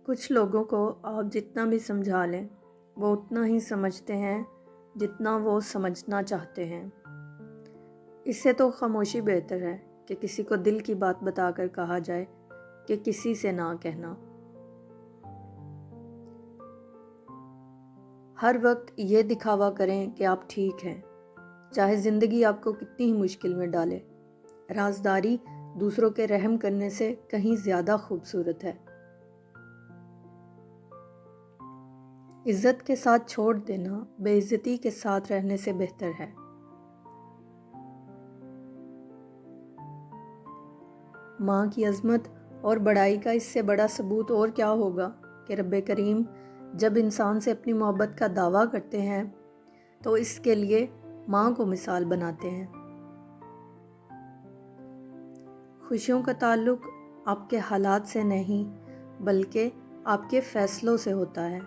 کچھ لوگوں کو آپ جتنا بھی سمجھا لیں وہ اتنا ہی سمجھتے ہیں جتنا وہ سمجھنا چاہتے ہیں۔ اس سے تو خاموشی بہتر ہے کہ کسی کو دل کی بات بتا کر کہا جائے کہ کسی سے نہ کہنا۔ ہر وقت یہ دکھاوا کریں کہ آپ ٹھیک ہیں، چاہے زندگی آپ کو کتنی ہی مشکل میں ڈالے۔ رازداری دوسروں کے رحم کرنے سے کہیں زیادہ خوبصورت ہے۔ عزت کے ساتھ چھوڑ دینا بے عزتی کے ساتھ رہنے سے بہتر ہے۔ ماں کی عظمت اور بڑائی کا اس سے بڑا ثبوت اور کیا ہوگا کہ رب کریم جب انسان سے اپنی محبت کا دعویٰ کرتے ہیں تو اس کے لیے ماں کو مثال بناتے ہیں۔ خوشیوں کا تعلق آپ کے حالات سے نہیں بلکہ آپ کے فیصلوں سے ہوتا ہے۔